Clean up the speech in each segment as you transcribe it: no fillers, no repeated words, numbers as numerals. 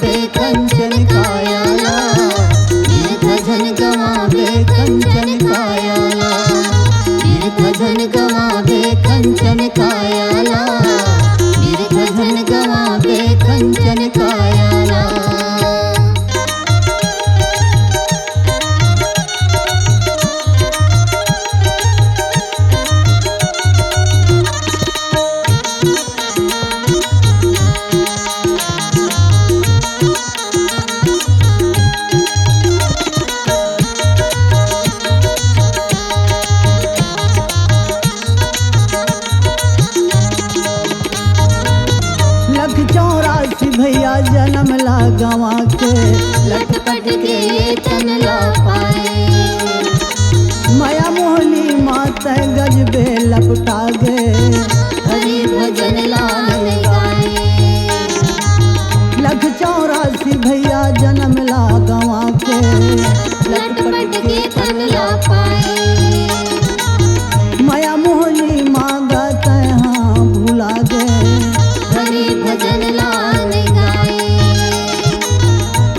गवावे कंचन कायाला, दीर्घजन गवावे कंचन कायाला, दीर्घजन गवावे कंचन कायाला, दीर्घजन गवावे कंचन कायाला। भैया जन्म ला गवा के, लटपट के ये तन ला पाए, माया मोहनी माता गजबे लपटा गे, हरि भजन लाल गाए। 184 भैया जन्म ला गवा के, लटपट के तन ला पाए, माया मोहनी मांगत हाँ भुला गे, हरि भजन लाल गाए।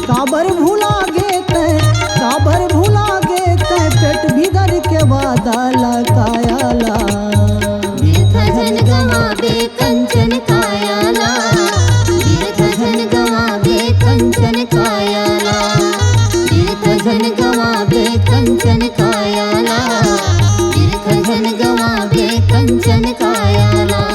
काबर भुला गे ते पेट भीतर के बादल कायाला, दीर्घजन गवावे कंचन कायाला, दीर्घजन गवावे कंचन कायाला, दीर्घजन गवावे कंचन कायाला, दीर्घजन गवावे कंचन कायाला।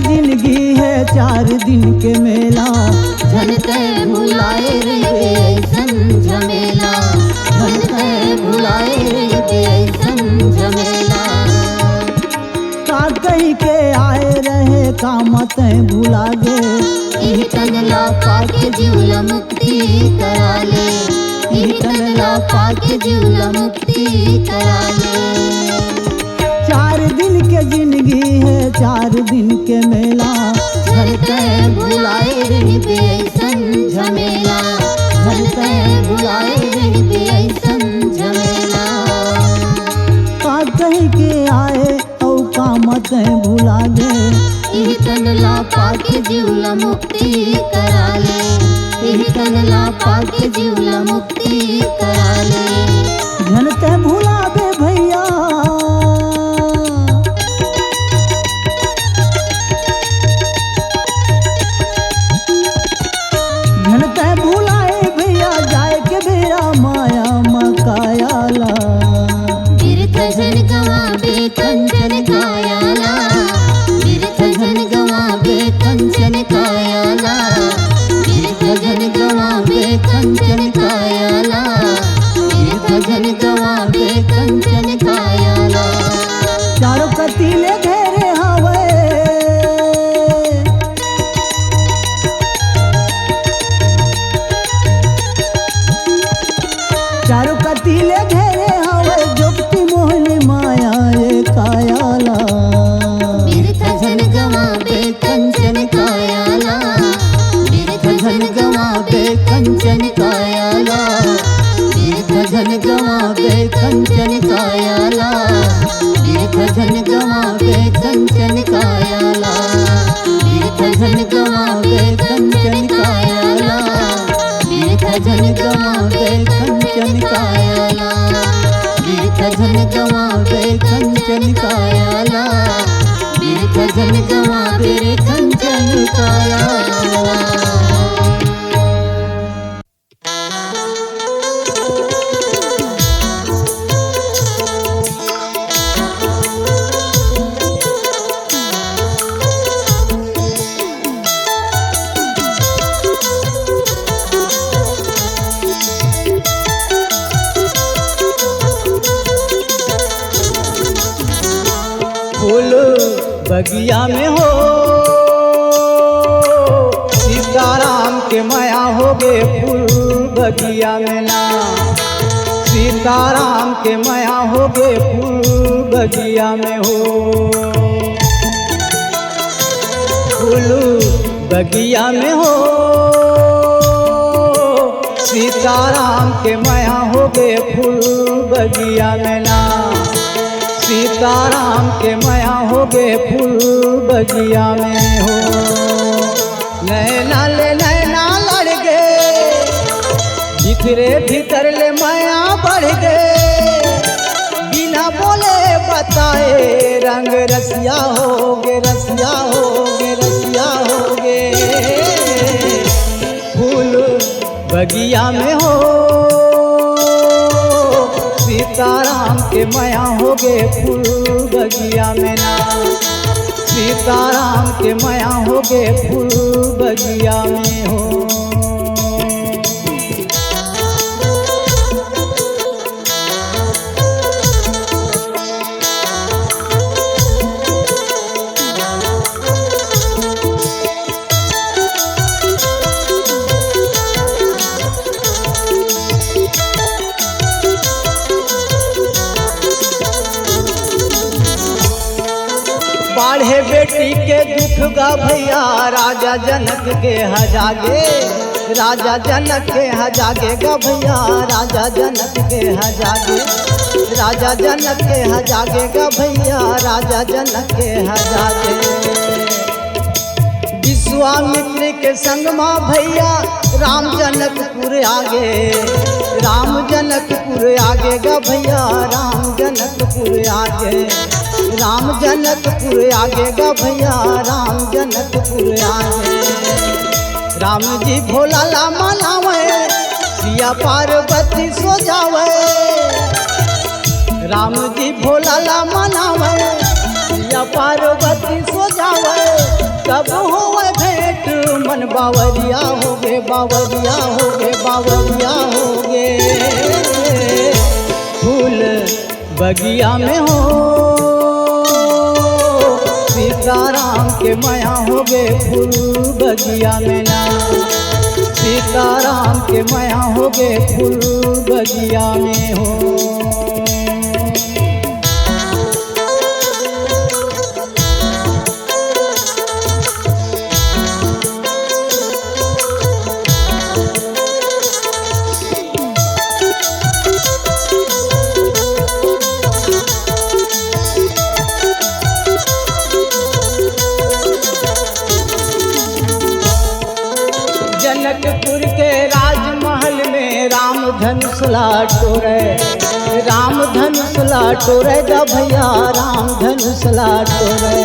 जिंदगी है 4 दिन के मेला, झलके भुलाए रे झमेला, झलके भुलाए रे झमेला। का कहीं के आए रहे का मत भुला गे, यही तन ला पाके जीवला मुक्ति करा ले, यही तन ला पाके जीवला मुक्ति करा ले। 4 दिन के जिंदगी है 4 दिन के मेला, झलके भुलाए रही बेसन झमेला, झलके भुलाए रही बेसन झमेला। का कहीं के आए औ का मत भुला गे, यही तन ला पाके जीवला मुक्ति करा ले, यही तन ला पाके जीवला मुक्ति करा ले। झनते भुला बे भैया, झनते भुलाए भैया जाए के बेरा माया मकायाला, दीर्घजन गवावे कंचन कायाला, दीर्घजन गवावे कंचन कायाला, दीर्घजन गवावे कंचन कायाला, दीर्घजन गवावे कंचन कायाला। चारों कतीले घेरे हवे, चारों कतीले घेरे हवे जुगती मोहनी माया ये कायाला, दीर्घजन गवावे कंचन कायाला, दीर्घजन गवावे कंचन कायाला, दीर्घजन गवावे कंचन कायाला, दीर्घजन गवावे कंचन कायाला, दीर्घजन गवावे कंचन कायाला, दीर्घजन गवावे कंचन कायाला, दीर्घजन गवावे कंचन कायाला, दीर्घजन गवावे कंचन कायाला। फूल बगिया में हो सीताराम के माया हो गे, फूल बगिया में ना सीताराम के माया हो गे फूल बगिया में हो, फूल बगिया में हो। सीताराम के माया हो गे फूल बगिया में ना, सीताराम के माया हो गे फूल बगिया में हो। नैना ले नैना लड़ गए, भीतरे भीतर ले माया बढ़ गए, बिना बोले बताए रंग रसिया होगे, रसिया होगे, रसिया होगे। फूल बगिया में हो, सीताराम के माया होगे फूल बगिया में ना, सीताराम के माया होगे फूल बगिया में हो। बाढ़े बेटी के दुख गा भैया, राजा जनक के हजागे, राजा जनक के हजागे गा भैया, राजा जनक के हजागे, राजा जनक के हजागे गा भैया, राजा जनक के हजागे। विश्वामित्र के संग माँ भैया, राम जनकपुर आगे, राम जनकपुर आगे गा भैया, राम जनकपुर आगे, राम जनकपुर आगे गा भैया, राम जनकपुर आगे। राम जी भोला ला मनावे, सिया पार्वती सो जावे, राम जी भोला ला मनावे, सिया पार्वती सो जावे। कब होवे भेंट मन बावरिया होगे, बावरिया होगे, बावरिया होगे। फूल बगिया में हो, सीताराम के माया होगे फूल बगिया में ना, सीताराम के माया होगे फूल बगिया में हो। जनकपुर के राजमहल में राम धनुष लाटोरे, राम धनुष लाटोरे गा भैया, राम धनुष लाटोरे,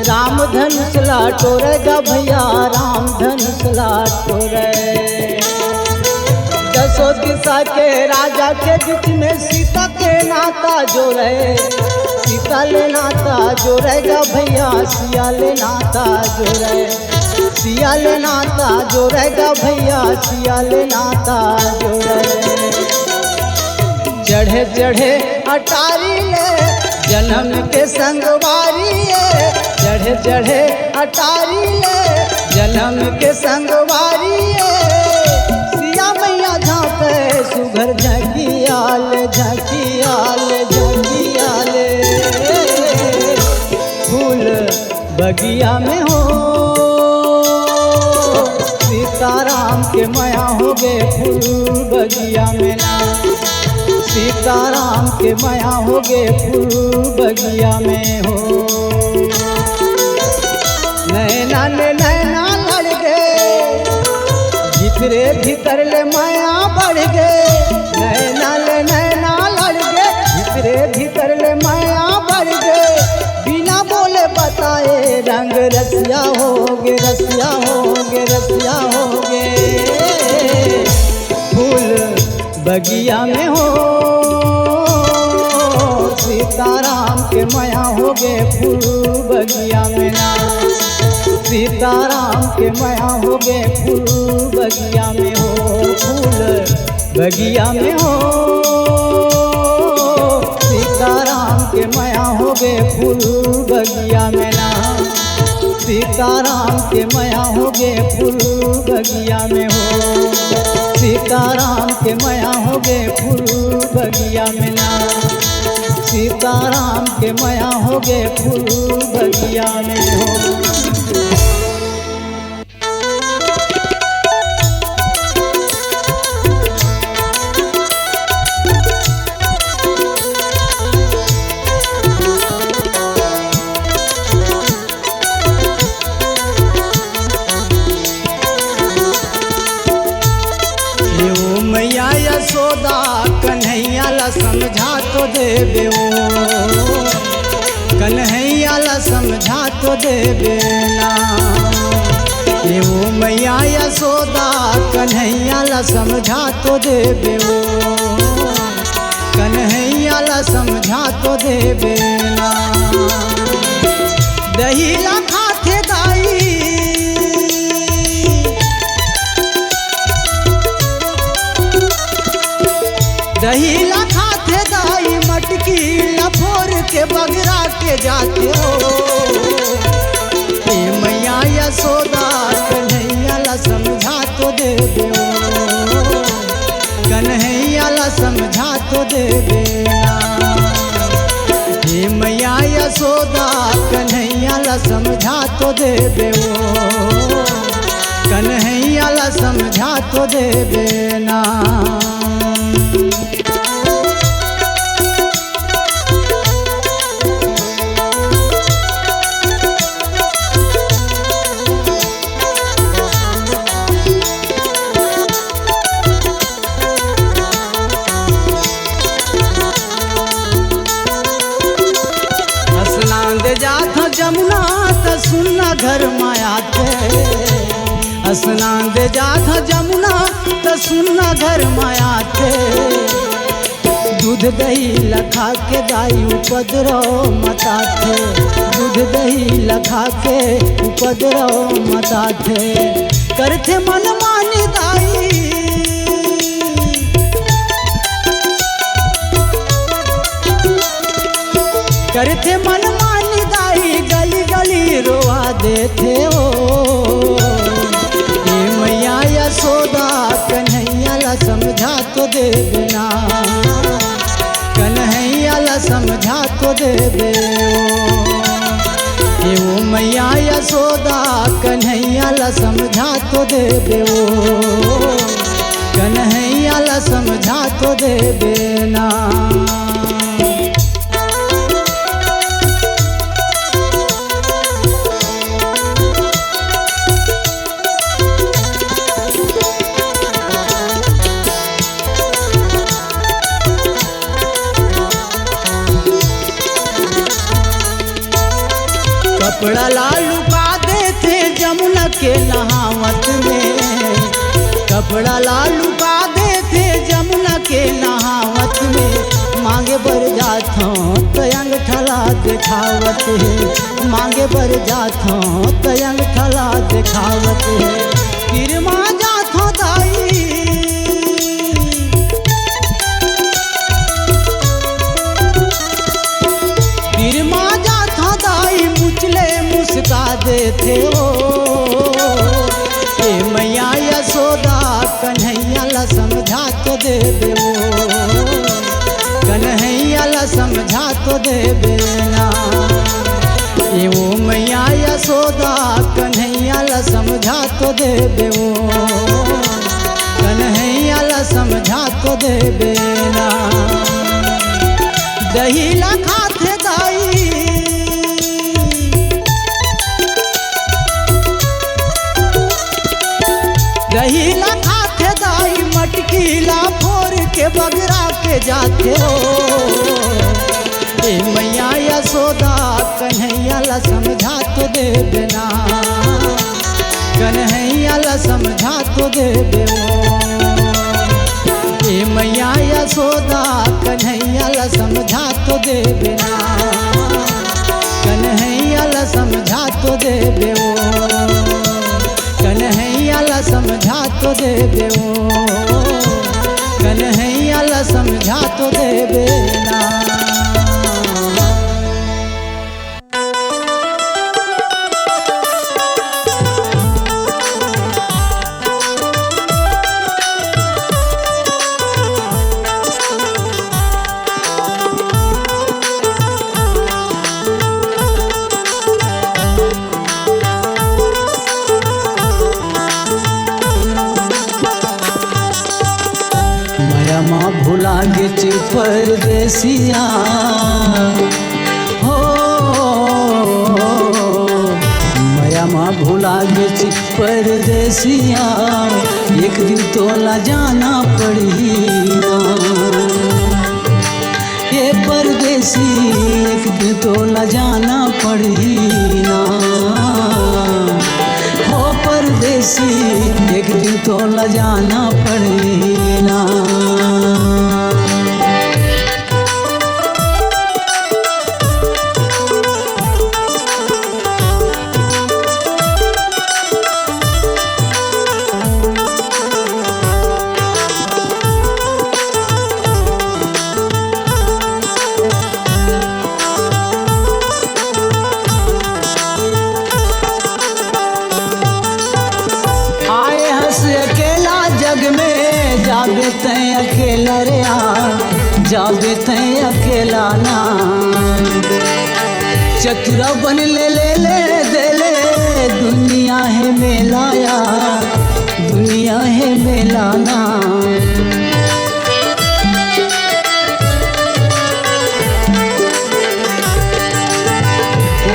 राम धनुष लाटोरे गा भैया, राम धनुष लाटोरे। दसों दिशा के राजा के बीच में सीता के नाता जोड़े, सीता ले नाता जोड़ेगा भैया, सिया ले नाता जोड़े, सिया ले नाता जोड़ेगा भैया, सिया ले नाता जोड़े। चढ़े चढ़े अटारी ले जन्म के संगवारी है, चढ़े चढ़े अटारी ले जन्म के संगवारी है। सिया मैया झांके सुघर झकियाल, झकियाल, झकियाल। फूल बगिया में हो, सीताराम के माया होगे फूल बगिया में ना, सीताराम के माया होगे फूल बगिया में हो। नैना ले नैना लड़ गए, भीतरे भीतर ले माया बढ़ गए, नैना ले नैना लड़ गए, भीतरे भीतर ले माया बढ़ गए, बिना बोले बताए रंग रसिया होगे, रसिया होगे, रसिया होगे। फूल बगिया में हो, सीताराम के माया होगे फूल बगिया में ना, सीताराम के माया होगे फूल बगिया में हो। फूल बगिया में हो, सीताराम के माया होगे फूल बगिया में ना, सीताराम के माया होगे फूल बगिया में हो। सीताराम के माया हो गए फूल बगिया में ना, सीताराम के माया हो गए फूल बगिया में हो। मैया यशोदा कन्हैया ला समझा तो देबे ओ, कन्हैया ला समझा तो देबे ना। ये वो मैया यशोदा कन्हैया ला समझा तो देबे ओ, कन्हैया ला समझा तो देबे ना। दही ला खाते दाई, दही ला खाते दाई मटकी लफोर के बगरा के जाते हो। ए मैया यशोदा कन्हैया ला समझा तो देबे ओ, कन्हैया ला समझा तो देबे ना। ए मैया यशोदा कन्हैया ला समझा तो देबे ओ, कन्हैया ला समझा तो देबे ना। जात जमुना त सुनना घर माया थे, स्नान दे जात जमुना त सुनना घर माया थे। दूध दही लखा के दाई उपद्रव मता थे, दूध दही लखा के उपद्रव मता थे। करथे मन मानी दाई, करथे मन मानी दाई गली गली रोवा देते हो। ये मैया यशोदा कन्हैया ला समझा तो देबे ना, कन्हैया ला समझा तो देबे ओ। ये वो मैया यशोदा कन्हैया ला समझा तो देबे ओ, कन्हैया ला समझा तो देबे ना। कपड़ा लालू का देते जमुना के नहावत में, कपड़ा लालू का देते जमुना के नहावत में। मांगे बर जाथों तयंग ठला दिखावत है, मांगे बर जाथों तयंग ठला दिखावत है। किरमा जाथों दाई, किरमा जाथों दाई मुचले मुस्का देते हो। ए मैया यशोदा कन्हैया ला समझा तो देबे ओ, कन्हैया ला समझा तो देबे ना। ए वो मैया यशोदा कन्हैया ला समझा तो देबे ओ, कन्हैया ला समझा तो देबे ना। दही ला खाते दाई, दही ला खाते दाई मटकी ला फोर के बगरा के जाते हो। ए मैया यशोदा कन्हैया ला समझा तो देबे ना, कन्हैया ला समझा तो देबे ओ। ए मैया यशोदा कन्हैया ला समझा तो देबे ना, कन्हैया ला समझा तो देबे ओ, कन्हैया ला समझा तो देबे ओ, कन्हैया ला समझा तो देबे ना। लागे ची परदेसिया हो माया माँ भुला गे ची परदेसिया एक दिन तोला जाना पड़ी ना ये परदेसी एक दिन तोला जाना पड़ी ना हो परदेसी एक दिन तोला जाना पड़ी ना जाबे तैं अकेला रे जाबे तैं अकेला ना चतुरा बन ले दे ले दुनिया है मेलाया दुनिया है मेलाना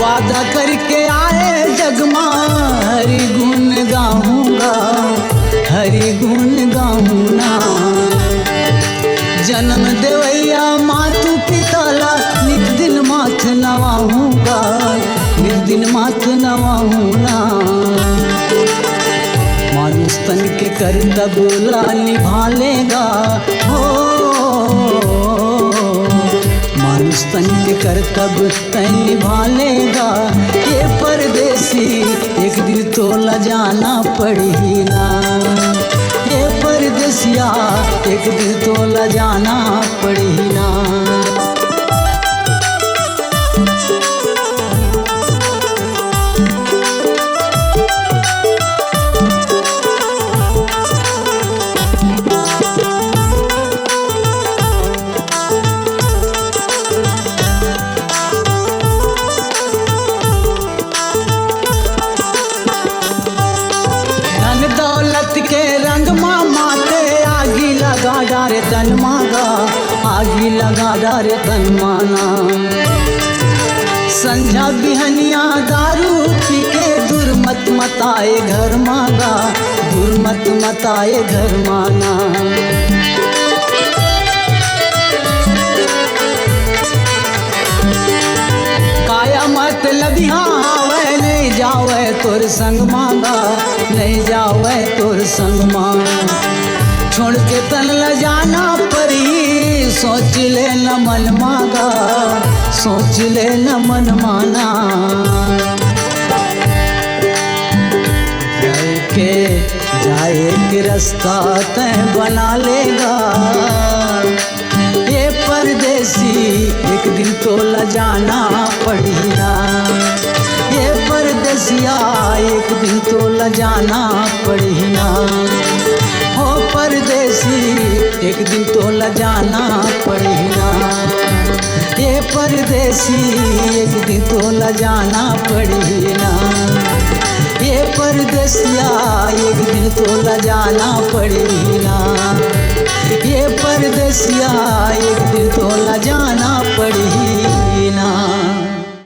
वादा करके आए जगमा हरि गुण गाऊंगा हरि गुण गाऊना जन्म देवैया मातु पिताला नित दिन माथ नवाऊंगा नित दिन माथ नवाऊना मानुष तन के कर्तव्य निभा लेगा हो मानुष तन के कर्तव्य तय निभा लेगा ये परदेसी एक दिन तो ल जाना पड़ी ना ये परदेसिया एक दिन तो ल जाना पड़ी ना के रंग माते आगी लगा डारे तन मागा आगी लगा डारे तन माना संझा बिहनिया दारू पी के दुर्मत मताए घर मागा दुर्मत मताए घर माना काया मतलब यहाँ नहीं जावे तोर संग मांगा नहीं जावे तोर संग मांगा छोड़ के तन ल जाना परी सोच ले न मन मांगा सोच ले न मन माना जाए के रास्ता तय बना लेगा ये परदेसी एक दिन तो ल जाना पड़ेगा ये परदेसिया एक दिन तो ल जाना पड़ेगा हो परदेसी एक दिन तो ल जाना पड़ेगा ये परदेसी एक दिन तो ल जाना पड़ेगा ये परदेसिया एक दिन तो ल जाना पड़ेगा ये परदेसिया एक दिन तो ल जाना पड़ेगा।